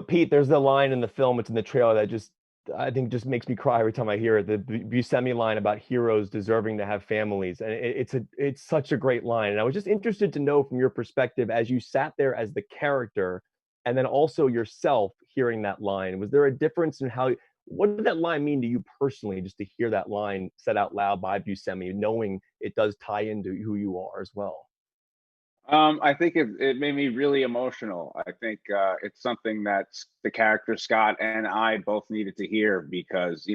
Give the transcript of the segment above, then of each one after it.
Pete, there's the line in the film, it's in the trailer that just I think just makes me cry every time I hear it. The Buscemi line about heroes deserving to have families, and it's such a great line. And I was just interested to know from your perspective as you sat there as the character, and then also yourself hearing that line. Was there a difference in how? What did that line mean to you personally, just to hear that line said out loud by Buscemi, knowing it does tie into who you are as well? I think it made me really emotional. I think it's something that the character Scott and I both needed to hear because,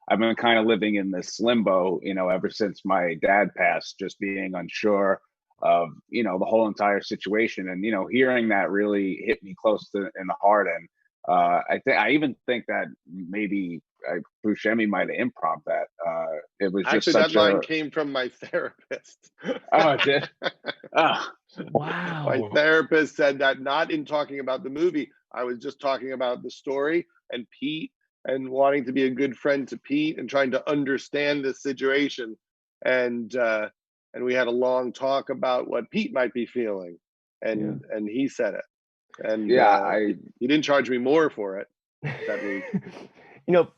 I've been kind of living in this limbo, ever since my dad passed, just being unsure of, the whole entire situation. And, hearing that really hit me close to in the heart. And I even think that maybe Buscemi might have improv that. It was just Actually, that such line a, came from my therapist. oh, it did. Oh, My Wow. therapist said that not in talking about the movie. I was just talking about the story and Pete and wanting to be a good friend to Pete and trying to understand this situation. And we had a long talk about what Pete might be feeling. Yeah. And he said it. And yeah, I he didn't charge me more for it that week.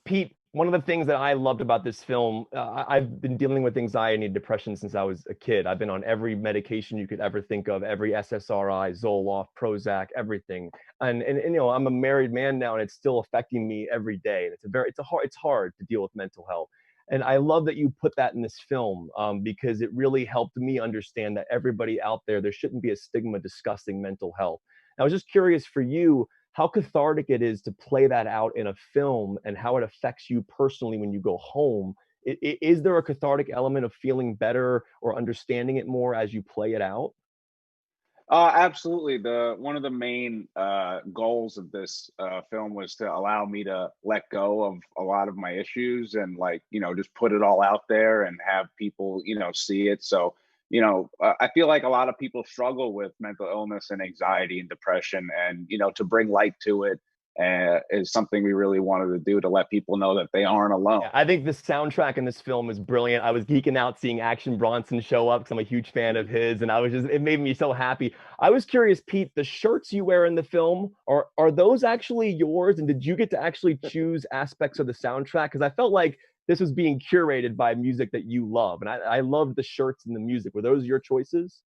Pete, one of the things that I loved about this film, I've been dealing with anxiety and depression since I was a kid. I've been on every medication you could ever think of, every SSRI, Zoloft, Prozac, everything. And I'm a married man now, and it's still affecting me every day. And it's hard to deal with mental health. And I love that you put that in this film, because it really helped me understand that everybody out there shouldn't be a stigma discussing mental health. I was just curious for you how cathartic it is to play that out in a film and how it affects you personally when you go home. Is there a cathartic element of feeling better or understanding it more as you play it out? absolutely. The one of the main goals of this film was to allow me to let go of a lot of my issues and, like, just put it all out there and have people, see it. So, I feel like a lot of people struggle with mental illness and anxiety and depression, and to bring light to it is something we really wanted to do, to let people know that they aren't alone. Yeah, I think the soundtrack in this film is brilliant. I was geeking out seeing Action Bronson show up because I'm a huge fan of his, and it made me so happy. I was curious, Pete, the shirts you wear in the film, are those actually yours? And did you get to actually choose aspects of the soundtrack? Because I felt like this was being curated by music that you love, and I loved the shirts and the music. Were those your choices?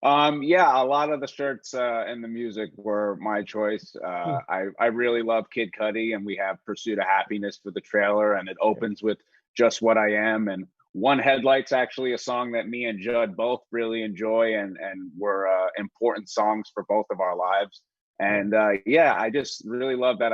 Yeah, a lot of the shirts and the music were my choice. Hmm. I really love Kid Cudi, and we have "Pursuit of Happiness" for the trailer, and it opens with "Just What I Am." And "One Headlight's" actually a song that me and Judd both really enjoy, and were important songs for both of our lives. Yeah. And yeah, I just really love that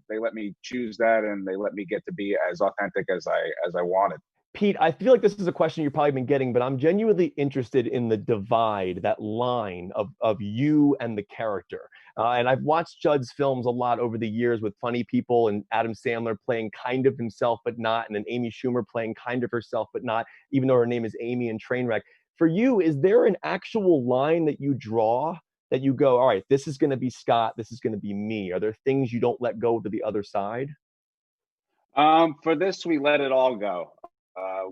they let me choose that, and they let me get to be as authentic as I wanted. Pete, I feel like this is a question you've probably been getting, but I'm genuinely interested in the divide, that line of you and the character. And I've watched Judd's films a lot over the years with funny people and Adam Sandler playing kind of himself but not, and then Amy Schumer playing kind of herself but not, even though her name is Amy in Trainwreck. For you, is there an actual line that you draw that you go, all right, this is going to be Scott, this is going to be me? Are there things you don't let go to the other side? For this, we let it all go.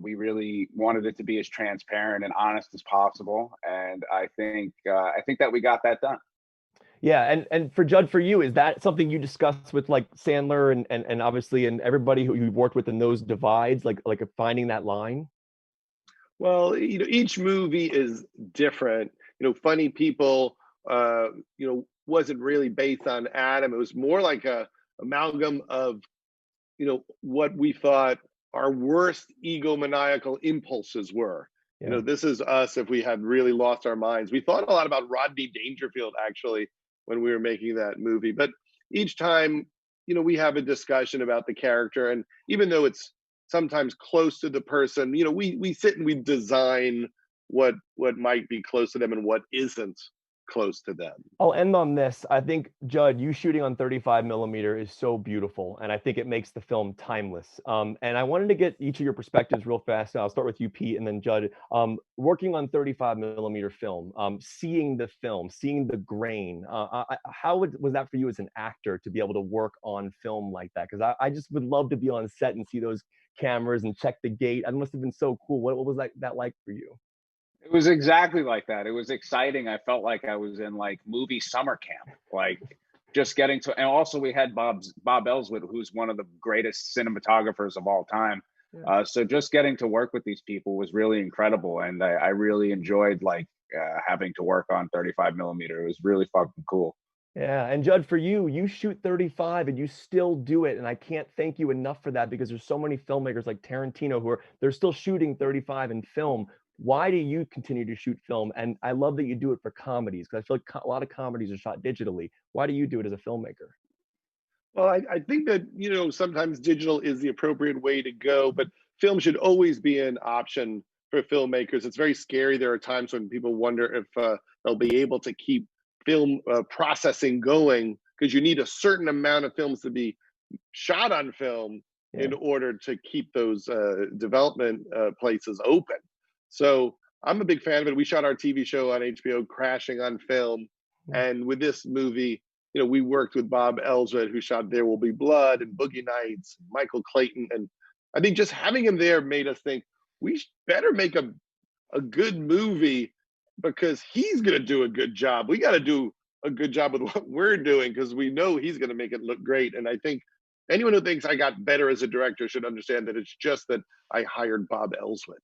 We really wanted it to be as transparent and honest as possible, and I think that we got that done. Yeah, and for Judd, for you, is that something you discuss with like Sandler and obviously and everybody who you've worked with in those divides, like finding that line? Well, each movie is different. Funny People, wasn't really based on Adam. It was more like a amalgam of, what we thought our worst egomaniacal impulses were. Yeah. This is us if we had really lost our minds. We thought a lot about Rodney Dangerfield actually when we were making that movie. But each time, we have a discussion about the character, and even though it's sometimes close to the person, we sit and we design what might be close to them and what isn't close to them. I'll end on this. I think, Judd, you shooting on 35 millimeter is so beautiful, and I think it makes the film timeless. And I wanted to get each of your perspectives real fast. I'll start with you, Pete, and then Judd. Working on 35 millimeter film, seeing the film, seeing the grain, how was that for you as an actor to be able to work on film like that? Because I just would love to be on set and see those cameras and check the gate. That must have been so cool. What was that like for you? It was exactly like that. It was exciting. I felt like I was in, like, movie summer camp. Like, just getting to, and also we had Bob Ellswood, who's one of the greatest cinematographers of all time. Yeah. So just getting to work with these people was really incredible, and I really enjoyed like having to work on 35 millimeter. It was really fucking cool. Yeah, and Judd, for you, you shoot 35 and you still do it, and I can't thank you enough for that because there's so many filmmakers like Tarantino who are they're still shooting 35 in film. Why do you continue to shoot film? And I love that you do it for comedies because I feel like a lot of comedies are shot digitally. Why do you do it as a filmmaker? Well, I think that, sometimes digital is the appropriate way to go, but film should always be an option for filmmakers. It's very scary. There are times when people wonder if they'll be able to keep film processing going, because you need a certain amount of films to be shot on film Yeah. in order to keep those development places open. So I'm a big fan of it. We shot our TV show on HBO, Crashing on Film. And with this movie, we worked with Bob Ellswood, who shot There Will Be Blood and Boogie Nights, Michael Clayton. And I think just having him there made us think we better make a good movie, because he's going to do a good job. We got to do a good job with what we're doing, because we know he's going to make it look great. And I think anyone who thinks I got better as a director should understand that it's just that I hired Bob Ellswood.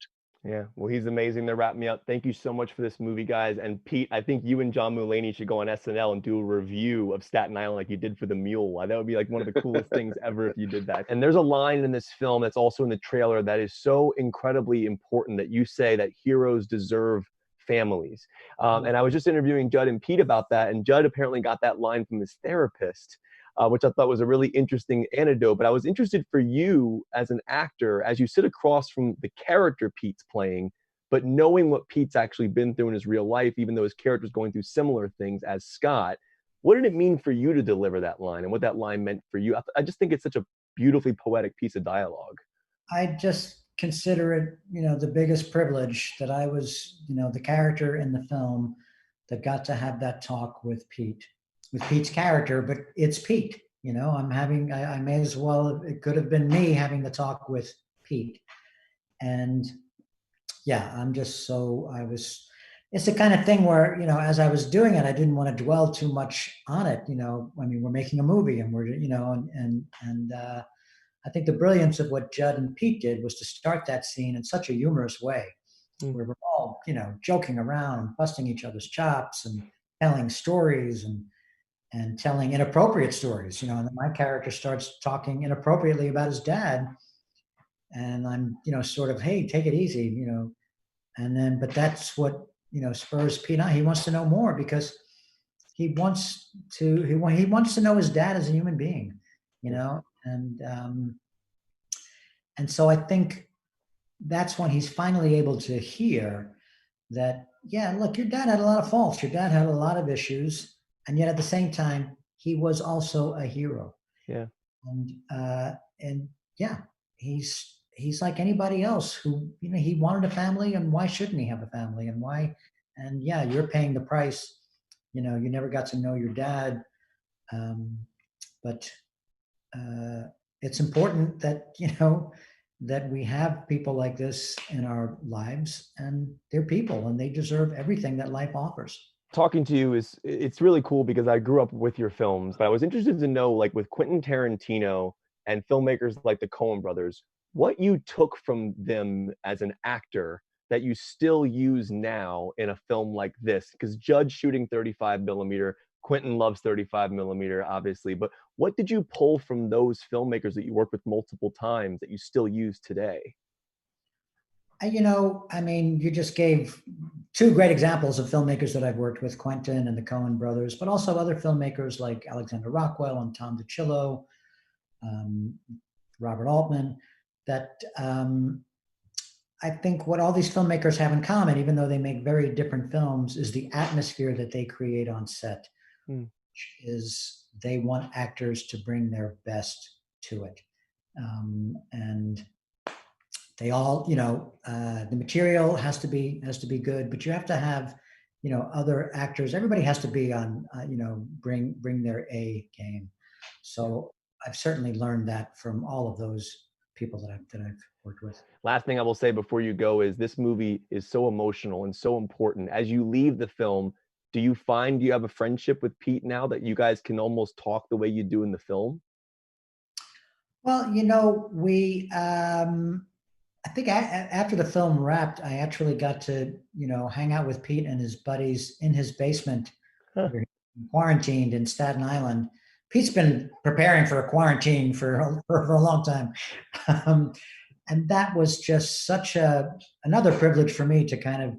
Yeah, well, he's amazing. They're wrapping me up. Thank you so much for this movie, guys. And Pete, I think you and John Mulaney should go on SNL and do a review of Staten Island like you did for The Mule. That would be like one of the coolest things ever if you did that. And there's a line in this film that's also in the trailer that is so incredibly important, that you say that heroes deserve families. And I was just interviewing Judd and Pete about that, and Judd apparently got that line from his therapist. Which I thought was a really interesting anecdote. But I was interested for you as an actor, as you sit across from the character Pete's playing, but knowing what Pete's actually been through in his real life, even though his character's going through similar things as Scott. What did it mean for you to deliver that line, and what that line meant for you? I just think it's such a beautifully poetic piece of dialogue. I just consider it, the biggest privilege that I was, the character in the film that got to have that talk with Pete's character, but it's Pete. I may as well, it could have been me having the talk with Pete. And yeah, it's the kind of thing where, as I was doing it, I didn't want to dwell too much on it. We're making a movie, and I think the brilliance of what Judd and Pete did was to start that scene in such a humorous way, where we're all, joking around and busting each other's chops and telling stories and telling inappropriate stories, and then my character starts talking inappropriately about his dad, and I'm, sort of, hey, take it easy, but that's what, spurs Pete on. He wants to know more, because he wants to know his dad as a human being, and so I think that's when he's finally able to hear that, yeah, look, your dad had a lot of faults, your dad had a lot of issues, and yet at the same time, he was also a hero. Yeah. And yeah, he's like anybody else who, he wanted a family, and why shouldn't he have a family? And why? And yeah, you're paying the price. You never got to know your dad. But it's important that, that we have people like this in our lives, and they're people, and they deserve everything that life offers. Talking to you it's really cool because I grew up with your films, but I was interested to know, like with Quentin Tarantino and filmmakers like the Coen brothers, what you took from them as an actor that you still use now in a film like this. Because Judd's shooting 35 millimeter, Quentin loves 35 millimeter, obviously, but what did you pull from those filmmakers that you worked with multiple times that you still use today? You just gave two great examples of filmmakers that I've worked with, Quentin and the Coen brothers, but also other filmmakers like Alexander Rockwell and Tom DiCillo, Robert Altman, that I think what all these filmmakers have in common, even though they make very different films, is the atmosphere that they create on set, which is they want actors to bring their best to it. And they all, the material has to be good, but you have to have, other actors. Everybody has to be on, bring their A game. So I've certainly learned that from all of those people that I've worked with. Last thing I will say before you go is this movie is so emotional and so important. As you leave the film, do you find you have a friendship with Pete now that you guys can almost talk the way you do in the film? Well, I think after the film wrapped, I actually got to, hang out with Pete and his buddies in his basement. Huh. We were quarantined in Staten Island. Pete's been preparing for a quarantine for a long time. And that was just such another privilege for me to kind of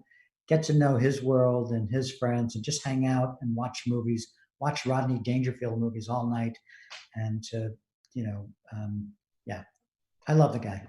get to know his world and his friends and just hang out and watch movies, watch Rodney Dangerfield movies all night. And to, yeah, I love the guy.